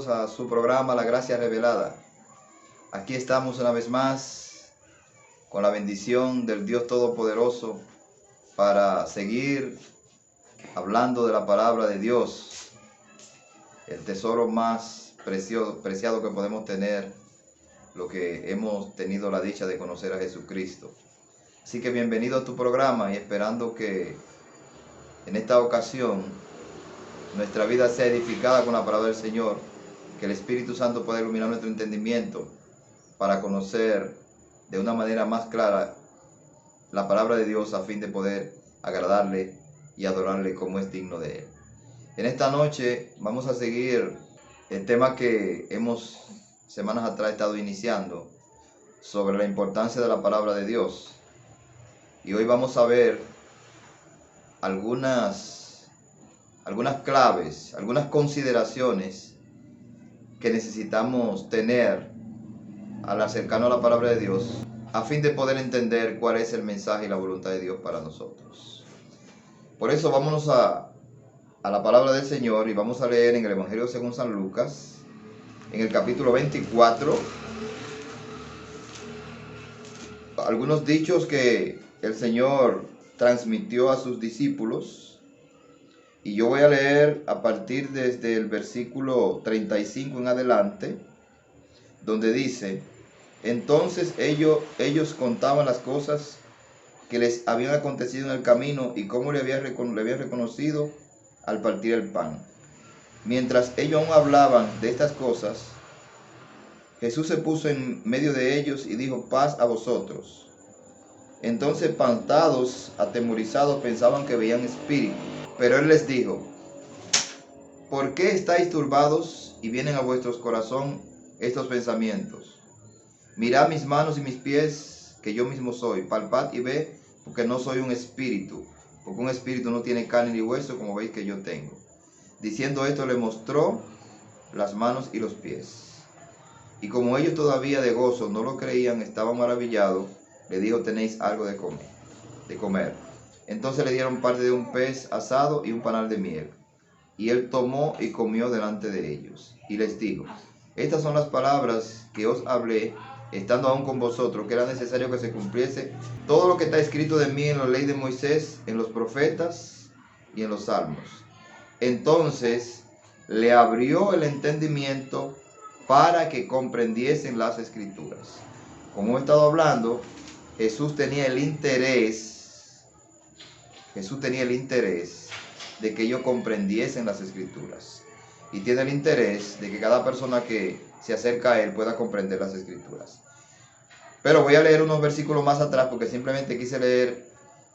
bienvenidos a su programa La Gracia Revelada. Aquí estamos una vez más con la bendición del Dios Todopoderoso para seguir hablando de la palabra de Dios, el tesoro más preciado que podemos tener, lo que hemos tenido la dicha de conocer a Jesucristo. Así que bienvenido a tu programa y esperando que en esta ocasión nuestra vida sea edificada con la palabra del Señor, que el Espíritu Santo pueda iluminar nuestro entendimiento para conocer de una manera más clara la palabra de Dios a fin de poder agradarle y adorarle como es digno de Él. En esta noche vamos a seguir el tema que hemos semanas atrás estado iniciando sobre la importancia de la palabra de Dios. Y hoy vamos a ver algunas claves, algunas consideraciones que necesitamos tener al acercarnos a la palabra de Dios a fin de poder entender cuál es el mensaje y la voluntad de Dios para nosotros. Por eso vámonos a la palabra del Señor y vamos a leer en el Evangelio según San Lucas, en el capítulo 24, algunos dichos que el Señor transmitió a sus discípulos. Y yo voy a leer a partir desde el versículo 35 en adelante, donde dice: entonces ellos contaban las cosas que les habían acontecido en el camino y cómo le habían reconocido al partir el pan. Mientras ellos aún hablaban de estas cosas, Jesús se puso en medio de ellos y dijo: paz a vosotros. Entonces, espantados, atemorizados, pensaban que veían espíritus. Pero él les dijo: ¿por qué estáis turbados y vienen a vuestros corazones estos pensamientos? Mirad mis manos y mis pies, que yo mismo soy. Palpad y ve, porque no soy un espíritu, porque un espíritu no tiene carne ni hueso, como veis que yo tengo. Diciendo esto, le mostró las manos y los pies. Y como ellos todavía de gozo no lo creían, estaban maravillados, le dijo: tenéis algo de comer. Entonces le dieron parte de un pez asado y un panal de miel. Y él tomó y comió delante de ellos. Y les dijo: estas son las palabras que os hablé, estando aún con vosotros, que era necesario que se cumpliese todo lo que está escrito de mí en la ley de Moisés, en los profetas y en los salmos. Entonces le abrió el entendimiento para que comprendiesen las escrituras. Como hemos estado hablando, Jesús tenía el interés de que ellos comprendiesen las escrituras. Y tiene el interés de que cada persona que se acerca a Él pueda comprender las escrituras. Pero voy a leer unos versículos más atrás porque simplemente quise leer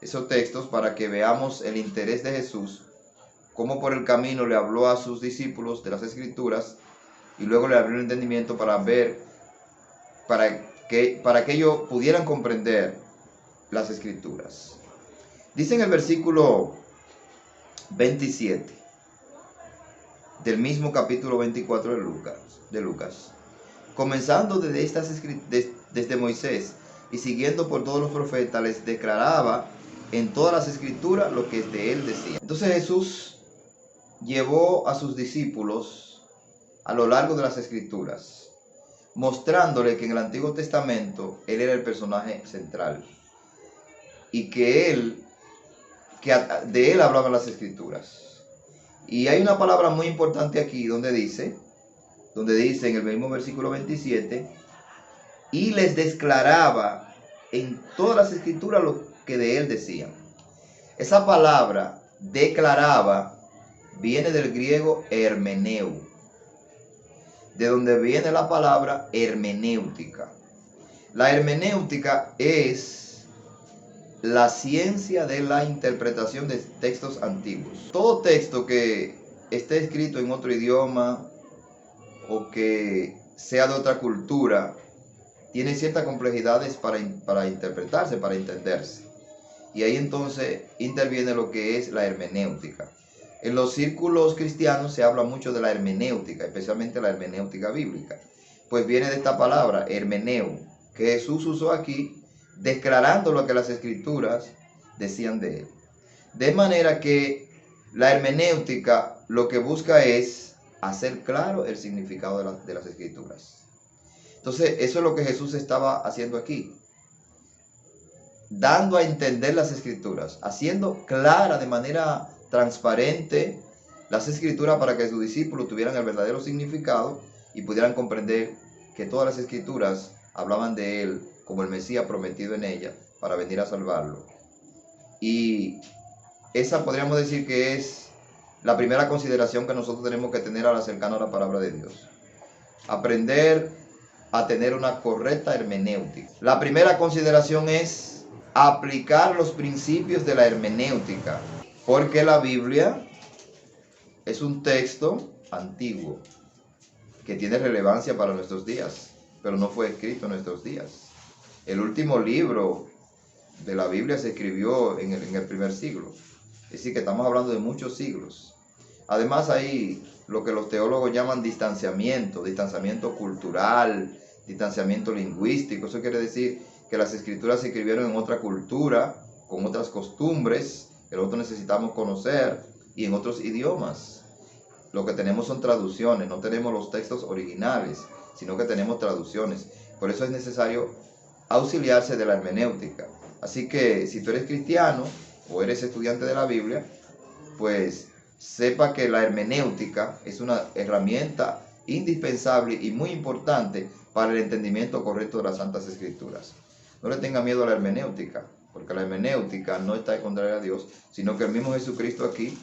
esos textos para que veamos el interés de Jesús, cómo por el camino le habló a sus discípulos de las escrituras y luego le abrió el entendimiento para ver, para que ellos pudieran comprender las escrituras. Dice en el versículo 27 del mismo capítulo 24 de Lucas, comenzando desde Moisés y siguiendo por todos los profetas, les declaraba en todas las escrituras lo que de él decía. Entonces Jesús llevó a sus discípulos a lo largo de las escrituras, mostrándole que en el Antiguo Testamento él era el personaje central y que de él hablaban las escrituras. Y hay una palabra muy importante aquí donde dice en el mismo versículo 27, y les declaraba en todas las escrituras lo que de él decían. Esa palabra declaraba viene del griego hermeneu, de donde viene la palabra hermenéutica. La hermenéutica es la ciencia de la interpretación de textos antiguos. Todo texto que esté escrito en otro idioma o que sea de otra cultura tiene ciertas complejidades para interpretarse, para entenderse. Y ahí entonces interviene lo que es la hermenéutica. En los círculos cristianos se habla mucho de la hermenéutica, especialmente la hermenéutica bíblica. Pues viene de esta palabra, hermeneu, que Jesús usó aquí, declarando lo que las escrituras decían de él. De manera que la hermenéutica lo que busca es hacer claro el significado de las escrituras. Entonces, eso es lo que Jesús estaba haciendo aquí. Dando a entender las escrituras, haciendo clara de manera transparente las escrituras para que sus discípulos tuvieran el verdadero significado y pudieran comprender que todas las escrituras hablaban de él como el Mesías prometido en ella para venir a salvarlo. Y esa podríamos decir que es la primera consideración que nosotros tenemos que tener al acercarnos a la palabra de Dios. Aprender a tener una correcta hermenéutica. La primera consideración es aplicar los principios de la hermenéutica, porque la Biblia es un texto antiguo que tiene relevancia para nuestros días, pero no fue escrito en nuestros días. El último libro de la Biblia se escribió en el primer siglo, es decir, que estamos hablando de muchos siglos. Además hay lo que los teólogos llaman distanciamiento cultural, distanciamiento lingüístico. Eso quiere decir que las escrituras se escribieron en otra cultura, con otras costumbres, que nosotros necesitamos conocer, y en otros idiomas. Lo que tenemos son traducciones, no tenemos los textos originales, sino que tenemos traducciones. Por eso es necesario auxiliarse de la hermenéutica. Así que si tú eres cristiano o eres estudiante de la Biblia, pues sepa que la hermenéutica es una herramienta indispensable y muy importante para el entendimiento correcto de las Santas Escrituras. No le tenga miedo a la hermenéutica, porque la hermenéutica no está en contraria a Dios, sino que el mismo Jesucristo aquí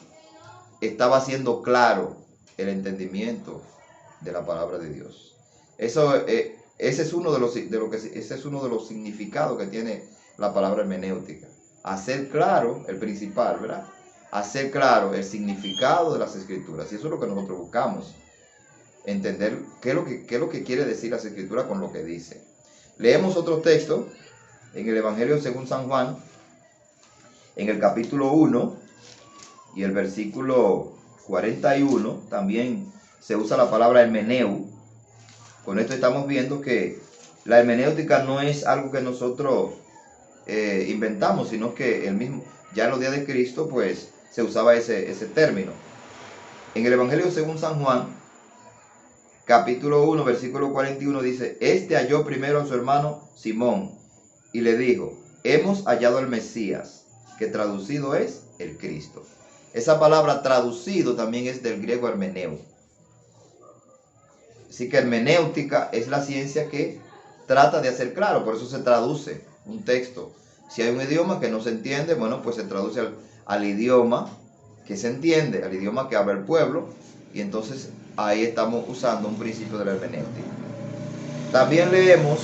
estaba haciendo claro el entendimiento de la palabra de Dios. Ese es uno de los significados que tiene la palabra hermenéutica. Hacer claro, el principal, ¿verdad? Hacer claro el significado de las escrituras. Y eso es lo que nosotros buscamos. Entender qué es lo que quiere decir las escrituras con lo que dice. Leemos otro texto en el Evangelio según San Juan, en el capítulo 1 y el versículo 41. También se usa la palabra hermeneu. Con esto estamos viendo que la hermenéutica no es algo que nosotros inventamos, sino que ya en los días de Cristo pues se usaba ese término. En el Evangelio según San Juan, capítulo 1, versículo 41 dice: Este halló primero a su hermano Simón y le dijo: hemos hallado al Mesías, que traducido es el Cristo. Esa palabra traducido también es del griego hermeneu. Así que hermenéutica es la ciencia que trata de hacer claro, por eso se traduce un texto. Si hay un idioma que no se entiende, bueno, pues se traduce al idioma que se entiende, al idioma que habla el pueblo, y entonces ahí estamos usando un principio de la hermenéutica. También leemos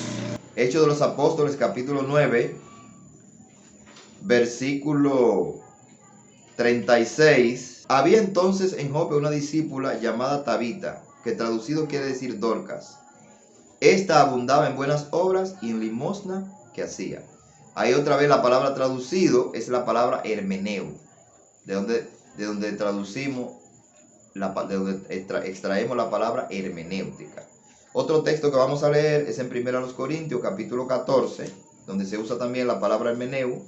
Hechos de los Apóstoles, capítulo 9, versículo 36. Había entonces en Jope una discípula llamada Tabita, que traducido quiere decir Dorcas. Esta abundaba en buenas obras y en limosna que hacía. Ahí otra vez la palabra traducido es la palabra hermeneu, de donde traducimos, de donde extraemos la palabra hermenéutica. Otro texto que vamos a leer es en 1 Corintios, capítulo 14, donde se usa también la palabra hermeneu.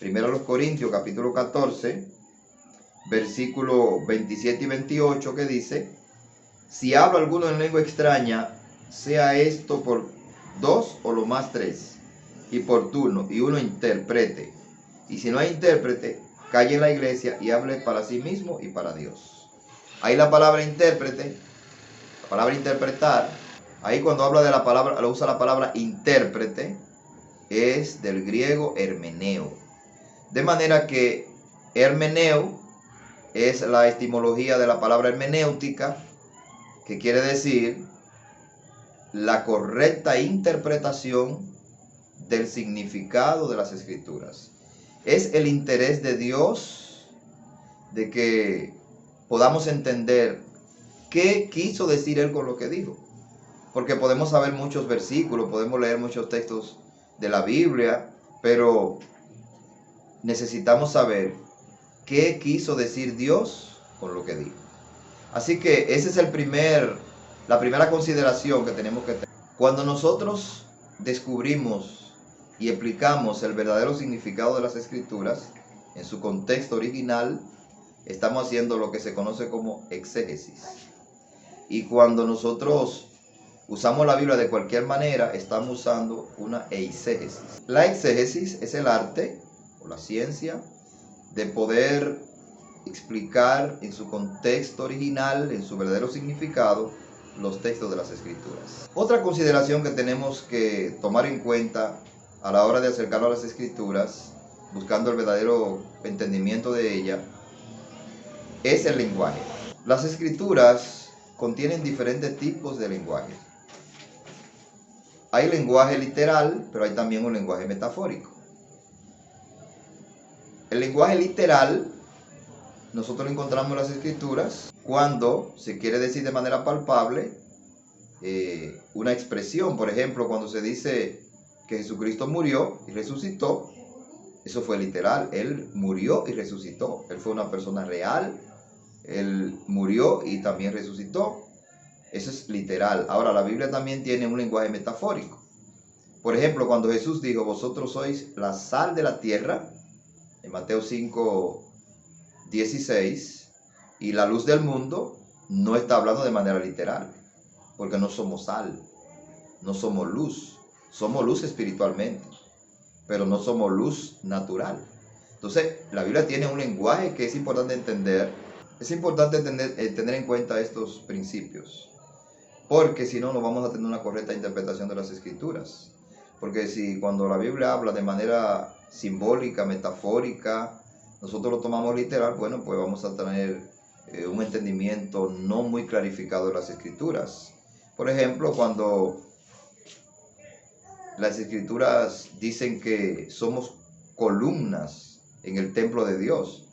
1 Corintios, capítulo 14, versículo 27 y 28, que dice: si habla alguno en lengua extraña, sea esto por 2 o lo más 3, y por turno, y uno interprete. Y si no hay intérprete, calle en la iglesia y hable para sí mismo y para Dios. Ahí la palabra intérprete, la palabra interpretar, ahí cuando habla de la palabra, lo usa la palabra intérprete, es del griego hermeneo. De manera que hermeneo es la etimología de la palabra hermenéutica, que quiere decir la correcta interpretación del significado de las escrituras. Es el interés de Dios de que podamos entender qué quiso decir Él con lo que dijo. Porque podemos saber muchos versículos, podemos leer muchos textos de la Biblia, pero necesitamos saber qué quiso decir Dios con lo que dijo. Así que esa es la primera consideración que tenemos que tener. Cuando nosotros descubrimos y explicamos el verdadero significado de las escrituras en su contexto original, estamos haciendo lo que se conoce como exégesis. Y cuando nosotros usamos la Biblia de cualquier manera, estamos usando una eisegesis. La exégesis es el arte o la ciencia de poder explicar en su contexto original, en su verdadero significado, los textos de las Escrituras. Otra consideración que tenemos que tomar en cuenta a la hora de acercarnos a las Escrituras, buscando el verdadero entendimiento de ella, es el lenguaje. Las Escrituras contienen diferentes tipos de lenguaje. Hay lenguaje literal, pero hay también un lenguaje metafórico. El lenguaje literal nosotros lo encontramos en las Escrituras cuando se quiere decir de manera palpable una expresión. Por ejemplo, cuando se dice que Jesucristo murió y resucitó, eso fue literal. Él murió y resucitó. Él fue una persona real. Él murió y también resucitó. Eso es literal. Ahora, la Biblia también tiene un lenguaje metafórico. Por ejemplo, cuando Jesús dijo, vosotros sois la sal de la tierra, en Mateo 5:16, y la luz del mundo, no está hablando de manera literal, porque no somos sal, no somos luz espiritualmente, pero no somos luz natural. Entonces, la Biblia tiene un lenguaje que es importante entender. Es importante tener en cuenta estos principios, porque si no, no vamos a tener una correcta interpretación de las Escrituras. Porque si cuando la Biblia habla de manera simbólica, metafórica, nosotros lo tomamos literal, bueno, pues vamos a tener un entendimiento no muy clarificado de las Escrituras. Por ejemplo, cuando las Escrituras dicen que somos columnas en el templo de Dios,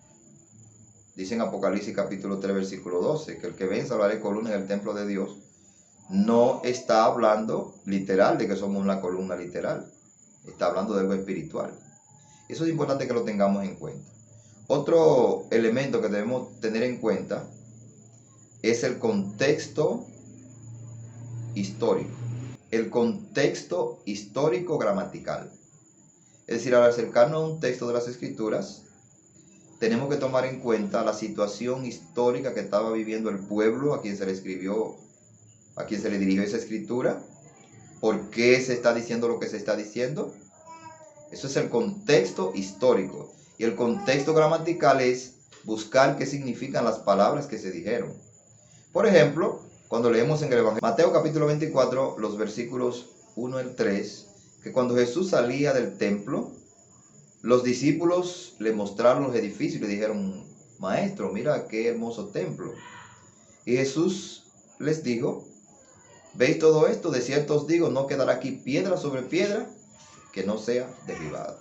dice en Apocalipsis capítulo 3, versículo 12, que el que venza lo haré columna en el templo de Dios. No está hablando literal de que somos una columna literal. Está hablando de algo espiritual. Eso es importante que lo tengamos en cuenta. Otro elemento que debemos tener en cuenta es el contexto histórico. El contexto histórico gramatical. Es decir, al acercarnos a un texto de las Escrituras, tenemos que tomar en cuenta la situación histórica que estaba viviendo el pueblo a quien se le escribió, a quien se le dirigió esa escritura, por qué se está diciendo lo que se está diciendo. Eso es el contexto histórico. Y el contexto gramatical es buscar qué significan las palabras que se dijeron. Por ejemplo, cuando leemos en el Evangelio, Mateo capítulo 24, los versículos 1 al 3, que cuando Jesús salía del templo, los discípulos le mostraron los edificios y le dijeron, maestro, mira qué hermoso templo. Y Jesús les dijo, ¿veis todo esto? De cierto os digo, no quedará aquí piedra sobre piedra que no sea derribada.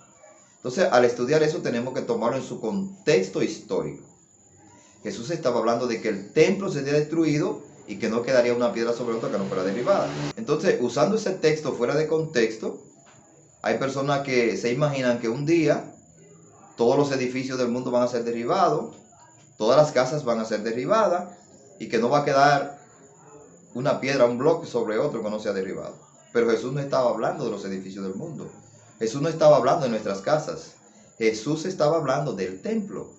Entonces, al estudiar eso tenemos que tomarlo en su contexto histórico. Jesús estaba hablando de que el templo sería destruido y que no quedaría una piedra sobre otra que no fuera derribada. Entonces, usando ese texto fuera de contexto, hay personas que se imaginan que un día todos los edificios del mundo van a ser derribados, todas las casas van a ser derribadas y que no va a quedar una piedra, un bloque sobre otro que no sea derribado. Pero Jesús no estaba hablando de los edificios del mundo. Jesús no estaba hablando de nuestras casas. Jesús estaba hablando del templo.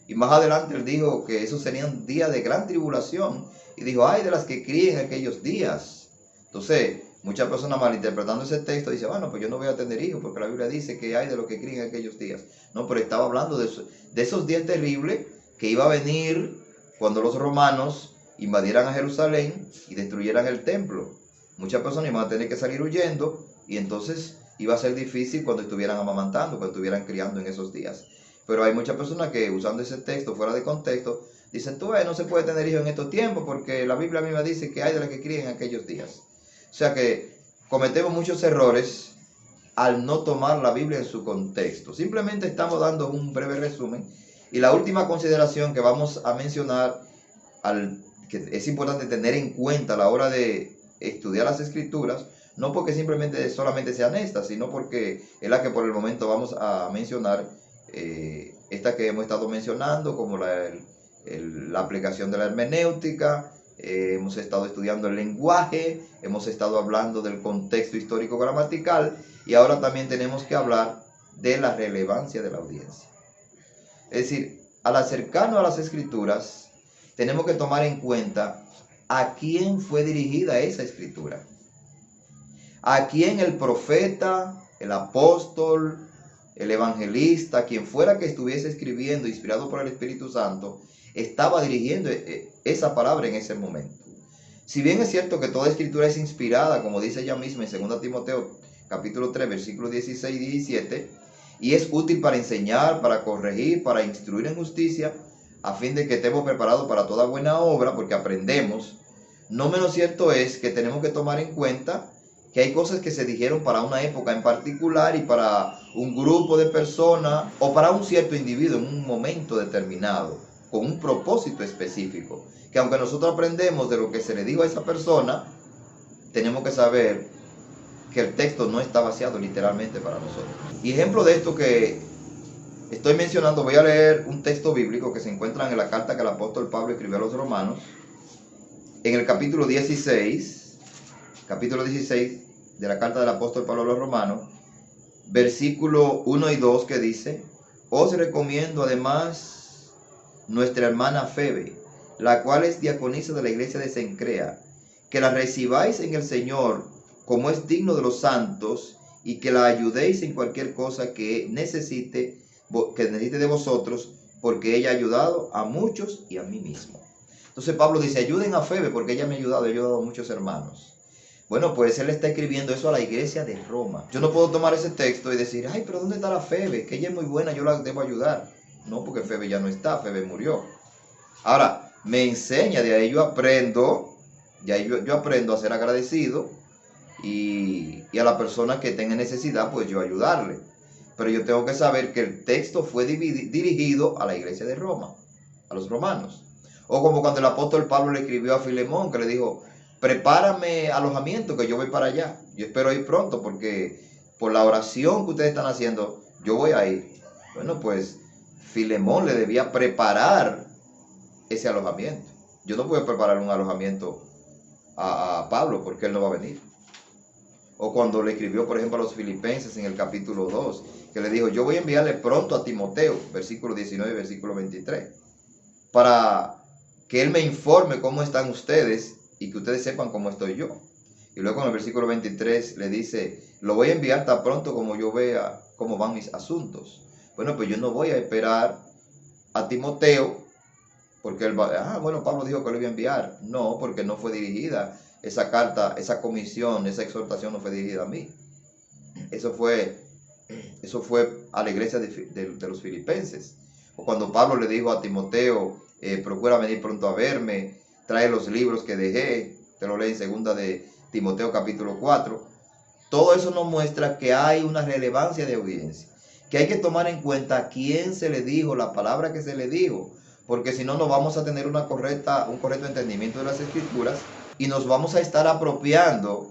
Y más adelante él dijo que esos serían días de gran tribulación. Y dijo, ay de las que críen aquellos días. Entonces, muchas personas malinterpretando ese texto dicen, bueno, pues yo no voy a tener hijos porque la Biblia dice que hay de los que críen aquellos días. No, pero estaba hablando de esos días terribles que iba a venir cuando los romanos invadieran a Jerusalén y destruyeran el templo. Muchas personas iban a tener que salir huyendo y entonces iba a ser difícil cuando estuvieran amamantando, cuando estuvieran criando en esos días. Pero hay muchas personas que usando ese texto fuera de contexto dicen, tú no se puede tener hijos en estos tiempos porque la Biblia misma dice que hay de las que críen en aquellos días. O sea que cometemos muchos errores al no tomar la Biblia en su contexto. Simplemente estamos dando un breve resumen. Y la última consideración que vamos a mencionar, que es importante tener en cuenta a la hora de estudiar las Escrituras, no porque solamente sean estas, sino porque es la que por el momento vamos a mencionar, esta que hemos estado mencionando, como la aplicación de la hermenéutica. Hemos estado estudiando el lenguaje, hemos estado hablando del contexto histórico gramatical y ahora también tenemos que hablar de la relevancia de la audiencia. Es decir, al acercarnos a las Escrituras, tenemos que tomar en cuenta ¿a quién fue dirigida esa escritura? ¿A quién el profeta, el apóstol, el evangelista, quien fuera que estuviese escribiendo, inspirado por el Espíritu Santo, estaba dirigiendo esa palabra en ese momento? Si bien es cierto que toda escritura es inspirada, como dice ella misma en 2 Timoteo capítulo 3, versículos 16 y 17, y es útil para enseñar, para corregir, para instruir en justicia, a fin de que estemos preparados para toda buena obra, porque aprendemos, no menos cierto es que tenemos que tomar en cuenta que hay cosas que se dijeron para una época en particular y para un grupo de personas o para un cierto individuo en un momento determinado, con un propósito específico, que aunque nosotros aprendemos de lo que se le dijo a esa persona, tenemos que saber que el texto no está vaciado literalmente para nosotros. Y ejemplo de esto que estoy mencionando, voy a leer un texto bíblico que se encuentra en la carta que el apóstol Pablo escribió a los romanos, en el capítulo 16 de la carta del apóstol Pablo a los romanos, versículo 1 y 2, que dice: os recomiendo además nuestra hermana Febe, la cual es diaconisa de la iglesia de Cencrea, que la recibáis en el Señor como es digno de los santos, y que la ayudéis en cualquier cosa que necesite de vosotros, porque ella ha ayudado a muchos y a mí mismo. Entonces Pablo dice: ayuden a Febe porque ella me ha ayudado a muchos hermanos. Bueno, pues él está escribiendo eso a la iglesia de Roma. Yo no puedo tomar ese texto y decir: ay, pero ¿dónde está la Febe? Que ella es muy buena, yo la debo ayudar. No, porque Febe ya no está, Febe murió. Ahora, me enseña, de ahí yo aprendo, yo aprendo a ser agradecido y a la persona que tenga necesidad, pues yo ayudarle. Pero yo tengo que saber que el texto fue dirigido a la iglesia de Roma, a los romanos. O como cuando el apóstol Pablo le escribió a Filemón, que le dijo: prepárame alojamiento, que yo voy para allá. Yo espero ir pronto, porque por la oración que ustedes están haciendo, yo voy a ir. Bueno, pues Filemón le debía preparar ese alojamiento. Yo no puedo preparar un alojamiento a Pablo, porque él no va a venir. O cuando le escribió, por ejemplo, a los filipenses en el capítulo 2, que le dijo: yo voy a enviarle pronto a Timoteo, versículo 19 y versículo 23, para que él me informe cómo están ustedes y que ustedes sepan cómo estoy yo. Y luego en el versículo 23 le dice: lo voy a enviar tan pronto como yo vea cómo van mis asuntos. Bueno, pues yo no voy a esperar a Timoteo, porque él va, bueno, Pablo dijo que lo iba a enviar. No, porque no fue dirigida esa carta, esa comisión, esa exhortación no fue dirigida a mí. Eso fue a la iglesia de los filipenses. O cuando Pablo le dijo a Timoteo: procura venir pronto a verme, trae los libros que dejé, te lo lee en 2 de Timoteo capítulo 4. Todo eso nos muestra que hay una relevancia de audiencia, que hay que tomar en cuenta a quién se le dijo, la palabra que se le dijo, porque si no, no vamos a tener un correcto entendimiento de las escrituras y nos vamos a estar apropiando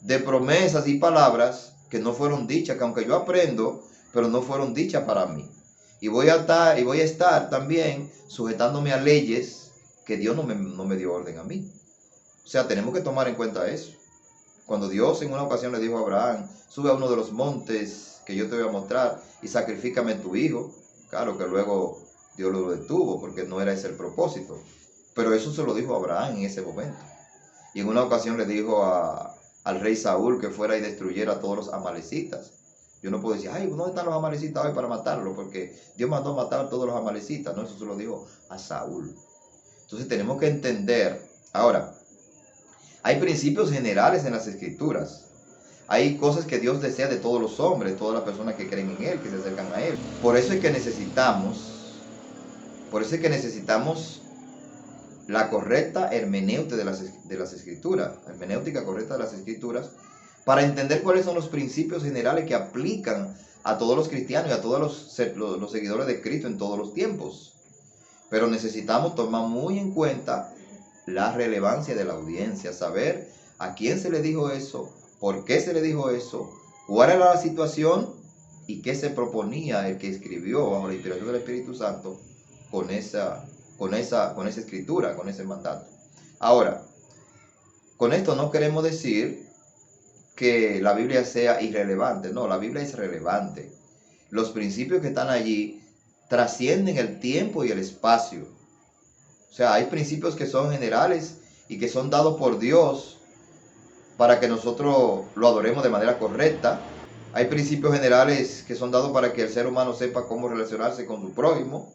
de promesas y palabras que no fueron dichas, que aunque yo aprendo, pero no fueron dichas para mí. Y voy a estar también sujetándome a leyes que Dios no me dio orden a mí. O sea, tenemos que tomar en cuenta eso. Cuando Dios en una ocasión le dijo a Abraham: sube a uno de los montes que yo te voy a mostrar y sacrifícame tu hijo. Claro que luego Dios lo detuvo, porque no era ese el propósito. Pero eso se lo dijo a Abraham en ese momento. Y en una ocasión le dijo al rey Saúl que fuera y destruyera a todos los amalecitas. Yo no puedo decir: ay, ¿dónde están los amalecitas hoy para matarlos? Porque Dios mandó matar a todos los amalecitas. No, eso se lo dijo a Saúl. Entonces tenemos que entender. Ahora, hay principios generales en las escrituras. Hay cosas que Dios desea de todos los hombres, todas las personas que creen en Él, que se acercan a Él. Por eso es que necesitamos la correcta hermenéutica de las escrituras, hermenéutica correcta de las escrituras, para entender cuáles son los principios generales que aplican a todos los cristianos y a todos los seguidores de Cristo en todos los tiempos. Pero necesitamos tomar muy en cuenta la relevancia de la audiencia, saber a quién se le dijo eso, por qué se le dijo eso, cuál era la situación y qué se proponía el que escribió bajo la inspiración del Espíritu Santo con esa escritura, con ese mandato. Ahora, con esto no queremos decir que la Biblia sea irrelevante. No, la Biblia es relevante. Los principios que están allí trascienden el tiempo y el espacio. O sea, hay principios que son generales, y que son dados por Dios para que nosotros lo adoremos de manera correcta. Hay principios generales que son dados para que el ser humano sepa cómo relacionarse con su prójimo.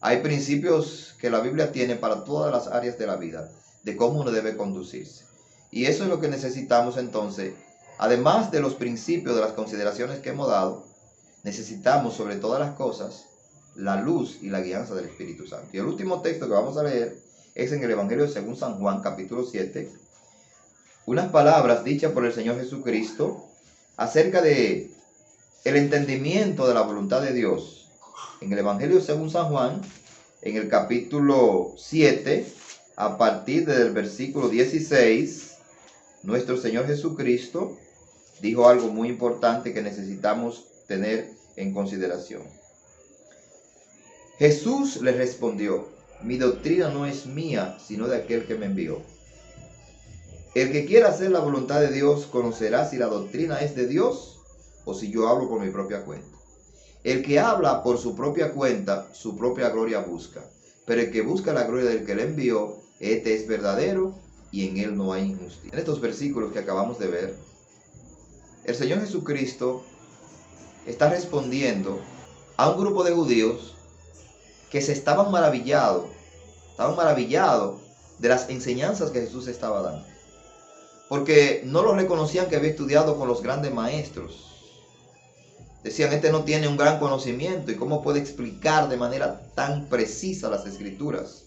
Hay principios que la Biblia tiene para todas las áreas de la vida, de cómo uno debe conducirse. Y eso es lo que necesitamos entonces. Además de los principios, de las consideraciones que hemos dado, necesitamos sobre todas las cosas la luz y la guianza del Espíritu Santo. Y el último texto que vamos a leer es en el Evangelio según San Juan, capítulo 7. Unas palabras dichas por el Señor Jesucristo acerca de el entendimiento de la voluntad de Dios. En el Evangelio según San Juan, en el capítulo 7, a partir del versículo 16, nuestro Señor Jesucristo dijo algo muy importante que necesitamos tener en consideración. Jesús le respondió: mi doctrina no es mía, sino de aquel que me envió. El que quiera hacer la voluntad de Dios conocerá si la doctrina es de Dios o si yo hablo por mi propia cuenta. El que habla por su propia cuenta, su propia gloria busca. Pero el que busca la gloria del que le envió, este es verdadero y en él no hay injusticia. En estos versículos que acabamos de ver, el Señor Jesucristo está respondiendo a un grupo de judíos que estaban maravillados de las enseñanzas que Jesús estaba dando. Porque no lo reconocían que había estudiado con los grandes maestros. Decían, este no tiene un gran conocimiento, y cómo puede explicar de manera tan precisa las Escrituras.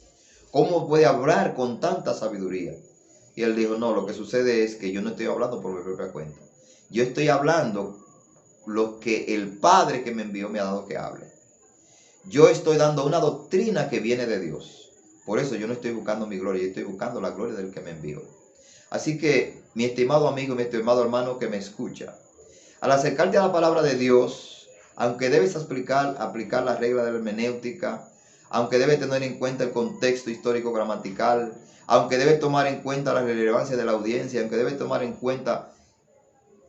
¿Cómo puede hablar con tanta sabiduría? Y él dijo, no, lo que sucede es que yo no estoy hablando por mi propia cuenta. Yo estoy hablando lo que el Padre que me envió me ha dado que hable. Yo estoy dando una doctrina que viene de Dios. Por eso yo no estoy buscando mi gloria, yo estoy buscando la gloria del que me envió. Así que, mi estimado amigo, mi estimado hermano que me escucha, al acercarte a la palabra de Dios, aunque debes aplicar la regla de la hermenéutica, aunque debes tener en cuenta el contexto histórico gramatical, aunque debes tomar en cuenta la relevancia de la audiencia, aunque debes tomar en cuenta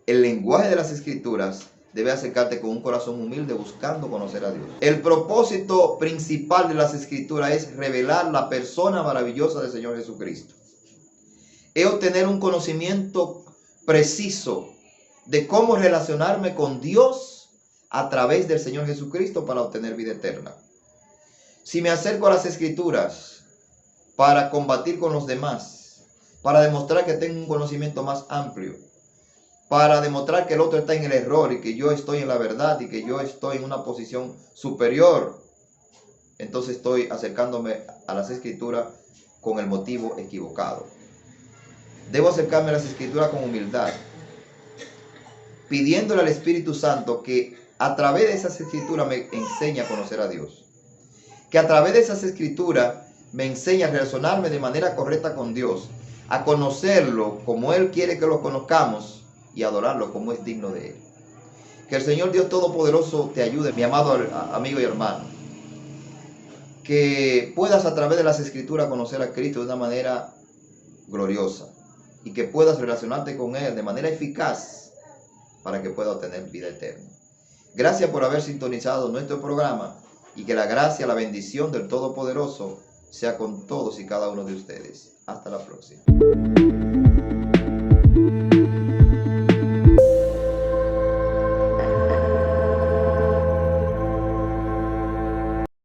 el lenguaje de las Escrituras, debes acercarte con un corazón humilde buscando conocer a Dios. El propósito principal de las Escrituras es revelar la persona maravillosa del Señor Jesucristo. Es obtener un conocimiento preciso de cómo relacionarme con Dios a través del Señor Jesucristo para obtener vida eterna. Si me acerco a las Escrituras para combatir con los demás, para demostrar que tengo un conocimiento más amplio, para demostrar que el otro está en el error y que yo estoy en la verdad y que yo estoy en una posición superior, entonces estoy acercándome a las Escrituras con el motivo equivocado. Debo acercarme a las Escrituras con humildad, pidiéndole al Espíritu Santo que a través de esas Escrituras me enseñe a conocer a Dios. Que a través de esas Escrituras me enseñe a relacionarme de manera correcta con Dios, a conocerlo como Él quiere que lo conozcamos y adorarlo como es digno de Él. Que el Señor Dios Todopoderoso te ayude, mi amado amigo y hermano. Que puedas a través de las Escrituras conocer a Cristo de una manera gloriosa y que puedas relacionarte con Él de manera eficaz para que pueda obtener vida eterna. Gracias por haber sintonizado nuestro programa y que la gracia, la bendición del Todopoderoso sea con todos y cada uno de ustedes. Hasta la próxima.